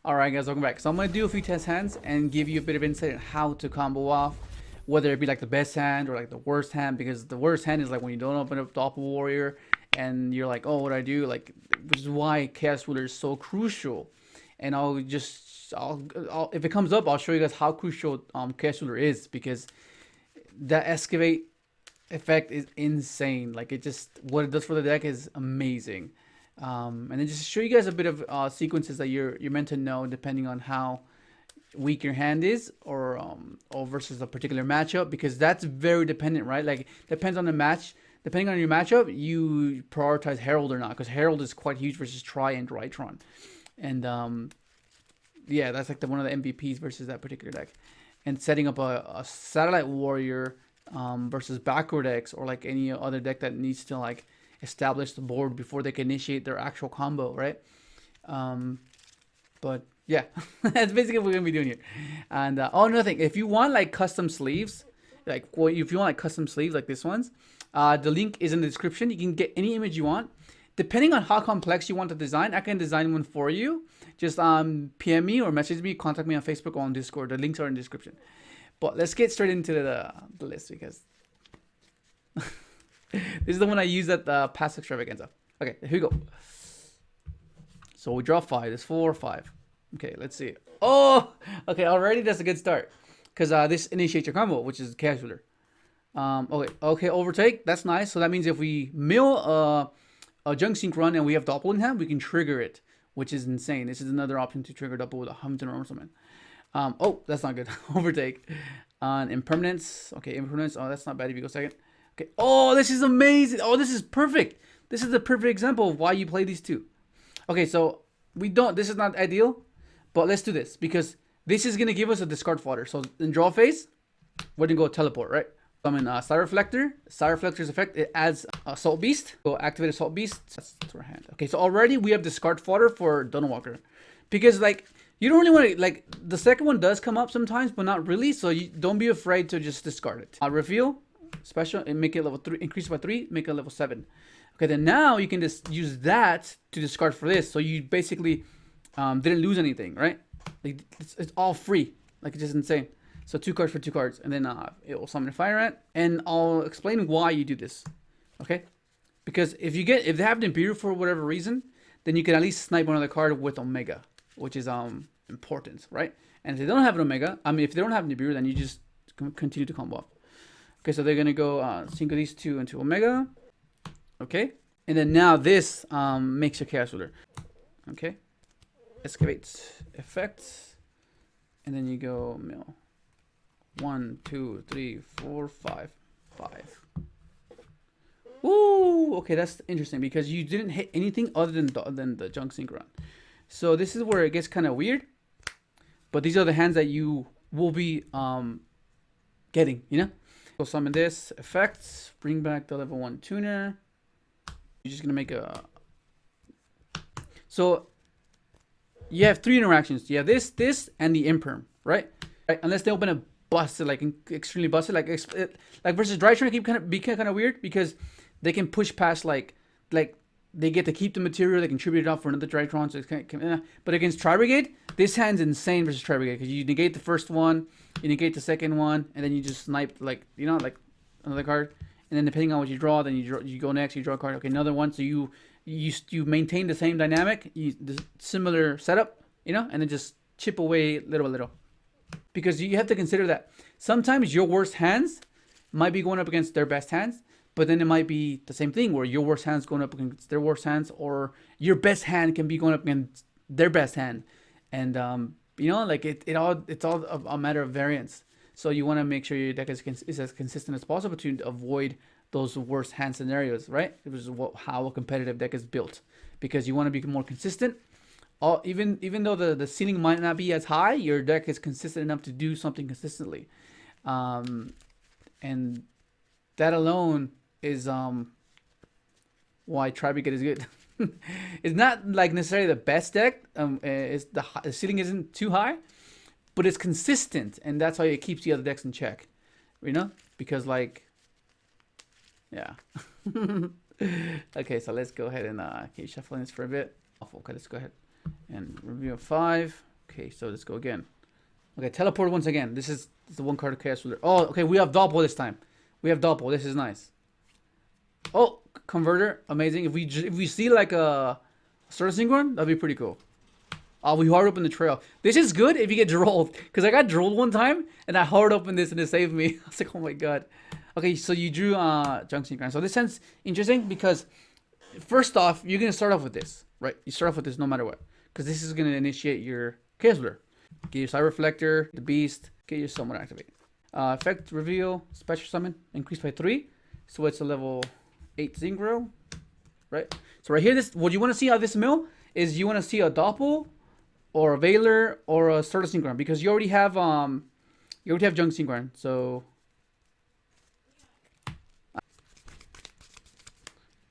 Alright guys, welcome back. So I'm going to do a few test hands and give you a bit of insight on how to combo off, whether it be like the best hand or like the worst hand, because the worst hand is like when you don't open up Doppel Warrior and you're like, oh, what do I do? Like, which is why Chaos Ruler is so crucial. And I'll if it comes up, I'll show you guys how crucial Chaos Ruler is, because that excavate effect is insane. Like, it just, what it does for the deck is amazing. And then just show you guys a bit of sequences that you're meant to know depending on how weak your hand is, or versus a particular matchup, because that's very dependent, right? Like, depends on the match. Depending on your matchup, you prioritize Herald or not, because Herald is quite huge versus Tri and Drytron. And yeah, that's like one of the MVPs versus that particular deck. And setting up a Satellite Warrior versus backward decks, or like any other deck that needs to like establish the board before they can initiate their actual combo, right? But yeah, that's basically what we're gonna be doing here. And oh, another thing, if you want like custom sleeves, like if you want like custom sleeves like this one's, the link is in the description. You can get any image you want. Depending on how complex you want the design, I can design one for you. Just PM me or message me, contact me on Facebook or on Discord. The links are in the description. But let's get straight into the list, because this is the one I used at the past extravaganza. Okay, here we go. So we draw 5. There's 4 or 5. Okay, let's see. Oh, okay, already that's a good start, because this initiates your combo, which is Chaos Ruler. Okay, overtake. That's nice. So that means if we mill a Junk Synchron and we have Doppel in hand, we can trigger it, which is insane. This is another option to trigger Doppel with a Hamilton or something. Oh, that's not good. Overtake. On Impermanence. Okay, Impermanence. Oh, that's not bad if you go second. Okay. Oh, this is amazing. Oh, this is perfect. This is the perfect example of why you play these two. Okay, so this is not ideal, but let's do this, because this is going to give us a discard fodder. So in draw phase, we're going to go teleport, right? I'm in Star Reflector. Star Reflector's effect, it adds Assault Beast. Go activate Assault Beast. That's to our hand. Okay, so already we have discard fodder for Donut Walker, because like, you don't really want to, like, the second one does come up sometimes, but not really. So you don't be afraid to just discard it. Reveal special and make it level 3, increase by 3, make it level 7. Okay, then now you can just use that to discard for this. So you basically didn't lose anything, right? Like, it's all free. Like, it's just insane. So 2 cards for 2 cards, and then it will summon a Fire Ant, and I'll explain why you do this. Okay, because if they have the Nibiru for whatever reason, then you can at least snipe another card with Omega, which is important, right? And if they don't have an Omega, if they don't have Nibiru, then you just continue to combo off. Okay, so they're gonna go sync these 2 into Omega. Okay, and then now this makes your Chaos Ruler. Okay, excavate effects, and then you go mill. 1, 2, 3, 4, 5, 5. Ooh, okay, that's interesting, because you didn't hit anything other than the Junk Synchron. So this is where it gets kind of weird. But these are the hands that you will be getting, you know? So summon this, effects, bring back the level 1 tuner. You're just gonna make a... So you have 3 interactions. You have this, and the Imperm, right? Unless they open a busted, like extremely busted, like versus Drytron, it can be kind of weird, because they can push past like they get to keep the material, they can tribute it out for another Drytron. So it's but against Tri Brigade, this hand's insane versus Tri Brigade, because you negate the first one, you negate the second one, and then you just snipe, like, you know, like another card, and then depending on what you draw, then you go next, you draw a card. Okay, another one. So you maintain the same dynamic, the similar setup, you know, and then just chip away little by little. Because you have to consider that sometimes your worst hands might be going up against their best hands, but then it might be the same thing where your worst hand's going up against their worst hands, or your best hand can be going up against their best hand. And, you know, like it's all a matter of variance. So you want to make sure your deck is as consistent as possible to avoid those worst hand scenarios, right? Which is how a competitive deck is built, because you want to be more consistent. Even though the ceiling might not be as high, your deck is consistent enough to do something consistently, and that alone is why Tri Brigade is good. It's not like necessarily the best deck. The ceiling isn't too high, but it's consistent, and that's how it keeps the other decks in check. You know, because like, yeah. Okay, so let's go ahead and keep shuffling this for a bit. Okay, let's go ahead and review 5. Okay, so let's go again. Okay, teleport once again. This is the one card of Chaos Ruler. Oh, okay, we have Doppel this time. We have Doppel. This is nice. Oh, Converter, amazing. If we see like a Sort of Synchron, that'd be pretty cool. We hard open the trail. This is good if you get drolled, because I got drolled one time and I hard opened this and it saved me. I was like, oh my god. Okay, so you drew Junk Synchron. So this sounds interesting because first off, you're gonna start off with this, right? You start off with this no matter what, because this is gonna initiate your Chaos Ruler. Get your Side Reflector, the Beast, get your Summon activate. Effect reveal, special summon, increase by 3. So it's a level 8 Synchro, right? So right here, this what you want to see out of this mill is you want to see a Doppel or a Veiler or a Sort of Synchron, because you already have Junk Synchron. So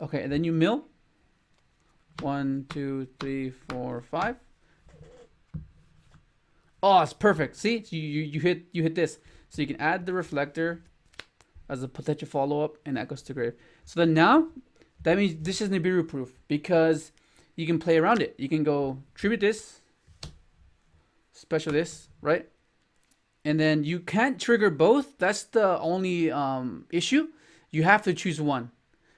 okay, and then you mill 1, 2, 3, 4, 5. Oh, it's perfect. See, so you hit this, so you can add the Reflector as a potential follow-up, and that goes to grave. So then now, that means this is Nibiru proof, because you can play around it. You can go tribute this, special this, right? And then you can't trigger both. That's the only issue. You have to choose one.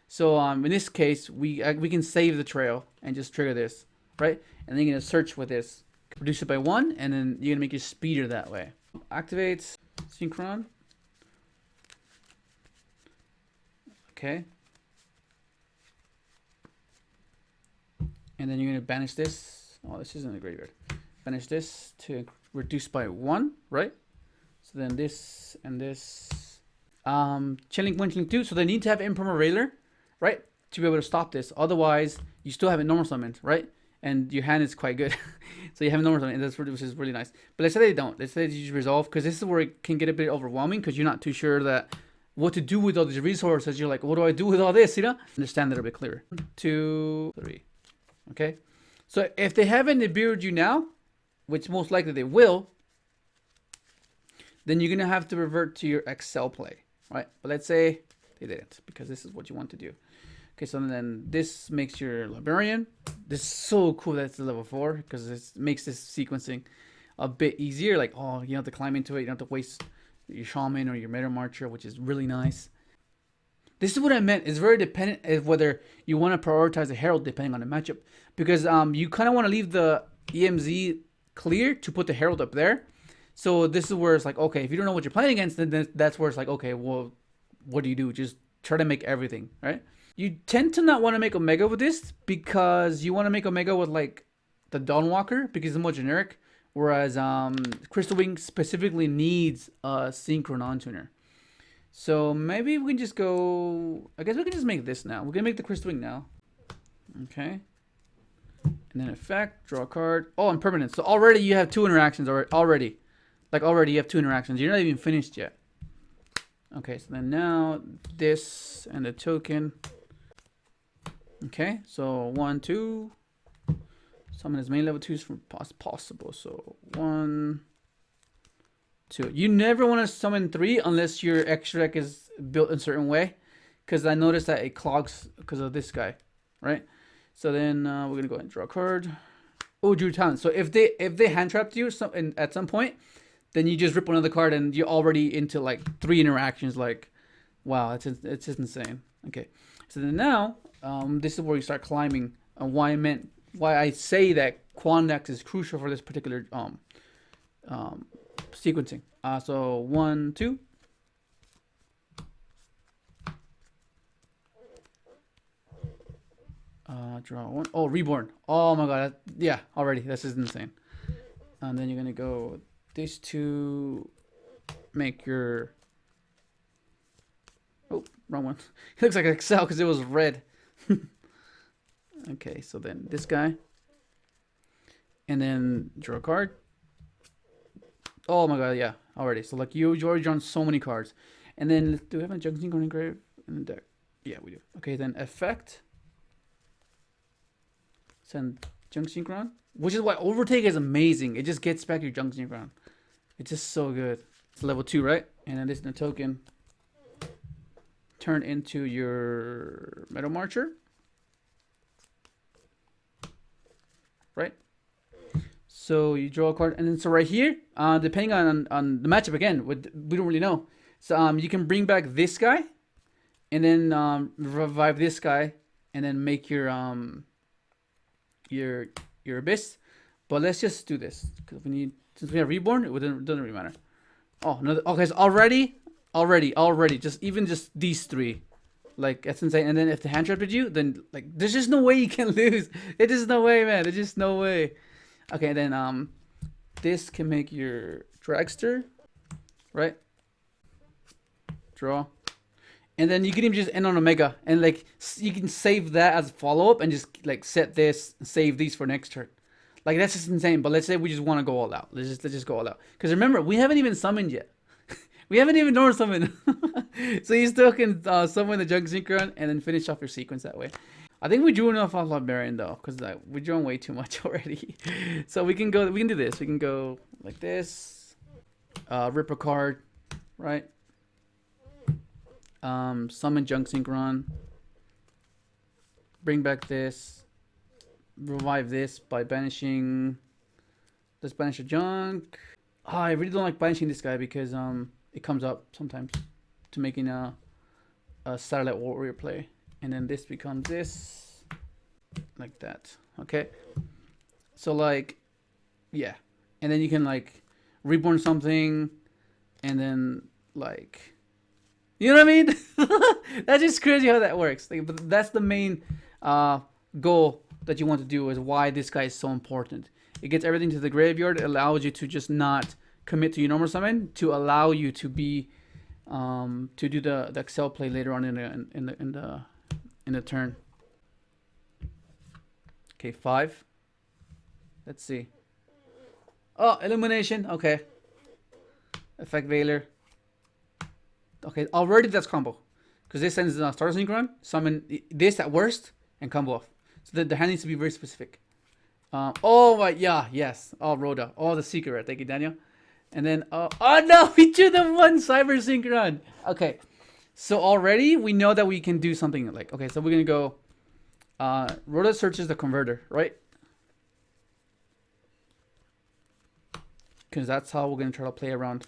So in this case, we can save the trail and just trigger this, right? And then you're gonna search with this, reduce it by 1, and then you're gonna make your speeder that way. Activates Synchron. Okay. And then you're gonna banish this. Oh, this isn't a graveyard. Banish this to reduce by 1, right? So then this and this. Chilling 1, Chilling 2. So they need to have Imperma Railer, right? To be able to stop this. Otherwise, you still have it normal summoned, right? And your hand is quite good. So you have normal summoned, and that's which is really nice. But let's say they don't. Let's say they use resolve, because this is where it can get a bit overwhelming, because you're not too sure that what to do with all these resources. You're like, what do I do with all this? You know? Understand that a bit clearer. 1, 2, 3. Okay. So if they haven't Nibiru'd you now, which most likely they will, then you're gonna have to revert to your Excel play, right? But let's say they didn't, because this is what you want to do. Okay, so then this makes your Librarian. This is so cool that it's a level 4, because it makes this sequencing a bit easier. Like, oh, you don't have to climb into it. You don't have to waste your Shaman or your Meta Marcher, which is really nice. This is what I meant. It's very dependent of whether you want to prioritize a Herald depending on the matchup. Because you kind of want to leave the EMZ clear to put the Herald up there. So this is where it's like, okay, if you don't know what you're playing against, then that's where it's like, okay, well, what do you do? Just try to make everything, right? You tend to not want to make Omega with this, because you want to make Omega with like the Dawnwalker, because it's more generic. Whereas Crystal Wing specifically needs a Synchron on-tuner. So maybe we can just go, I guess we can just make this now. We're going to make the Crystal Wing now. Okay. And then effect, draw a card. Oh, and permanent. So already you have 2 interactions already. Like already you have 2 interactions. You're not even finished yet. Okay, so then now this and the token. Okay, so 1, 2. Summon as many level 2s from possible. So 1, 2. You never want to summon 3 unless your extra deck is built in a certain way, because I noticed that it clogs because of this guy, right? So then we're gonna go ahead and draw a card. Oh, drew talent. So if they hand trapped you at some point, then you just rip another card and you're already into like 3 interactions. Like, wow, it's just insane. Okay, so then now this is where you start climbing. And why I say that Quandax is crucial for this particular sequencing. So 1, 2. Draw 1. Oh, Reborn. Oh my god. Yeah, already. This is insane. And then you're going to go these 2. Make your... Oh, wrong one. It looks like Excel because it was red. Okay, so then this guy. And then draw a card. Oh my god, yeah, already. So like you already drawn so many cards. And then do we have a Junk Synchron engraved in the deck? Yeah, we do. Okay, then effect. Send Junk Synchron. Which is why Overtake is amazing. It just gets back your Junk Synchron. It's just so good. It's level 2, right? And then this is the token. Turn into your Metal Marcher. Right? So you draw a card, and then so right here, depending on the matchup again, we don't really know. So you can bring back this guy, and then revive this guy, and then make your abyss. But let's just do this because we need, since we have reborn, it doesn't really matter. Oh, no, okay, so already, just these three, like that's insane. And then if the hand trapped you, then like there's just no way you can lose. There's just no way, man. There's just no way. Okay, then this can make your dragster, right? Draw, and then you can even just end on Omega, and like you can save that as a follow up, and just like set this, save these for next turn. Like that's just insane. But let's say we just want to go all out. Let's just go all out. Because remember, we haven't even summoned yet. We haven't even normal summoned. So you still can summon the Junk Synchron and then finish off your sequence that way. I think we drew enough off Librarian though, because we drew way too much already. So we can do this. We can go like this. Rip a card, right? Summon Junk Synchron. Bring back this. Revive this by banishing. Let's banish a junk. Oh, I really don't like banishing this guy because it comes up sometimes to making a satellite warrior play, and then this becomes this, like that. Okay, so like, yeah, and then you can like reborn something, and then like, you know what I mean? That's just crazy how that works. Like, but that's the main goal that you want to do, is why this guy is so important. It gets everything to the graveyard. It allows you to just not commit to your normal summon, to allow you to be to do the Excel play later on in the turn. Okay, 5. Let's see. Oh, Illumination. Okay. Effect Veiler. Okay, already that's combo, because this sends Star Synchron, summon this at worst, and combo off. So the hand needs to be very specific. Oh my, yeah, yes. Oh, Rhoda. Oh, the secret. Thank you, Daniel. And then, oh no, we drew the one Cyber Synchron. Okay, so already we know that we can do something like, okay, so we're gonna go. Rhoda searches the converter, right? Because that's how we're gonna try to play around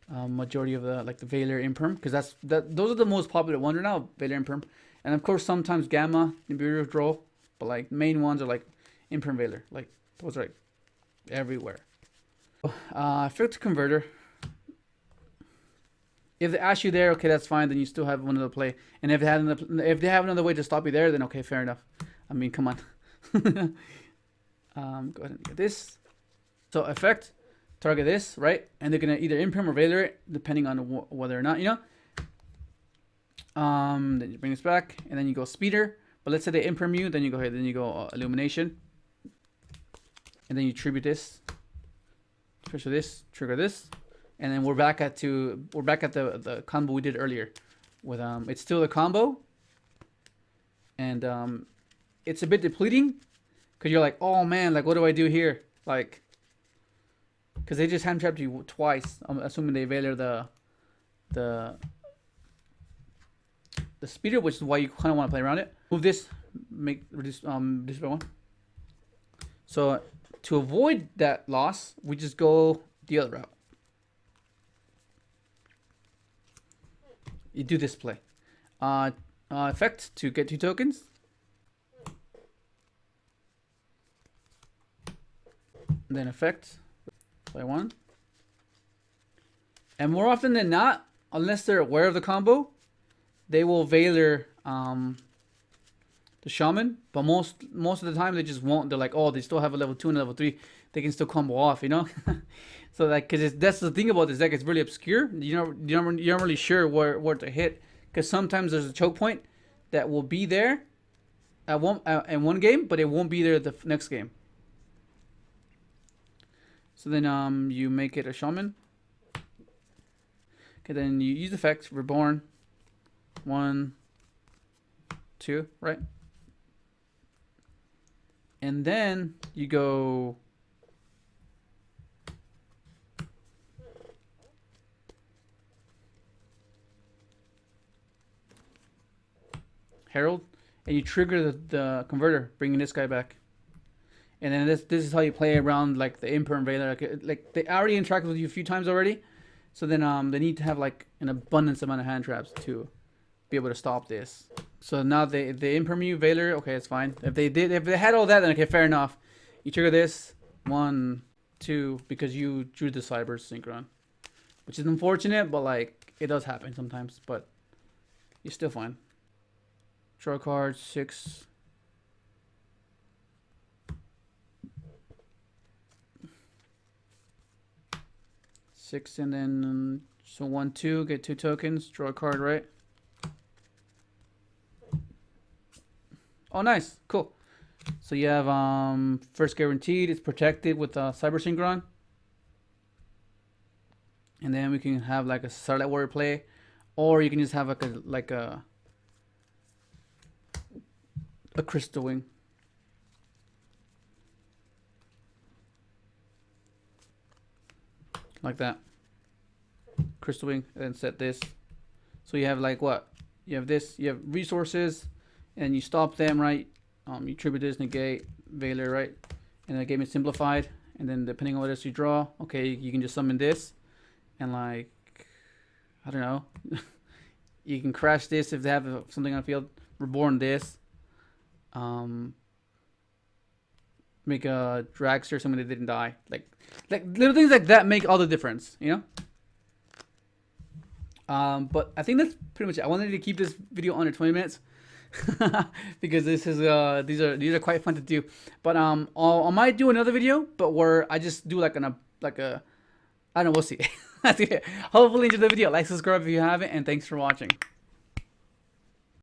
majority of the the Veiler Imperm, because those are the most popular ones right now, Veiler Imperm, and of course sometimes Gamma, Imperial Draw, but like main ones are like Imperm Veiler, like those are like everywhere. Effect Converter. If they ask you there, okay, that's fine. Then you still have one to play. And if they have another way to stop you there, then okay, fair enough. I mean, come on. Go ahead and get this. So effect, target this, right? And they're gonna either Imperm or Veiler it, depending on whether or not, you know. Then you bring this back, and then you go Speeder. But let's say they Imperm you, then you go ahead, then you go Illumination, and then you tribute this. Trigger this, trigger this, and then we're back at the combo we did earlier. With it's still a combo, and it's a bit depleting, because you're like, oh man, like what do I do here? Like, because they just hand trapped you twice. I'm assuming they Veiler the speeder, which is why you kind of want to play around it. Move this, reduce by 1. So to avoid that loss, we just go the other route. You do this play. Effect to get 2 tokens. And then effect, play 1. And more often than not, unless they're aware of the combo, they will Veiler the Shaman, but most of the time they just won't. They're like, oh, they still have a level 2 and a level 3. They can still combo off, you know. So like, because that's the thing about this deck. It's really obscure. You're not really sure where to hit, because sometimes there's a choke point that will be there at one game, but it won't be there the next game. So then you make it a Shaman. Okay, then you use effect Reborn. 1, 2, right? And then you go Herald, and you trigger the converter, bringing this guy back. And then this is how you play around like the imper and Veiler. Like they already interacted with you a few times already, so then they need to have like an abundance amount of hand traps to be able to stop this. So now they imperm you Veiler. Okay, it's fine. If they had all that, then okay, fair enough. You trigger this 1, 2 because you drew the cyber synchron, which is unfortunate, but like it does happen sometimes. But you're still fine. Draw a card 6. And then so 1, 2, get 2 tokens, draw a card, right? Oh, nice, cool. So you have first guaranteed, it's protected with cyber synchron, and then we can have like a Starlight Warrior play, or you can just have like a crystal wing. Like that. Crystal wing, and then set this. So you have like what? You have this, you have resources, and you stop them, right? You tribute this, negate, Veiler, right? And the game is simplified. And then depending on what else you draw, okay, you can just summon this. And like, I don't know. You can crash this if they have something on the field. Reborn this. Make a dragster, someone that didn't die. Like little things like that make all the difference, you know? But I think that's pretty much it. I wanted to keep this video under 20 minutes because this is these are quite fun to do. But I might do another video, but where I just do like a I don't know, we'll see. Hopefully enjoy the video. Like, subscribe if you haven't, and thanks for watching.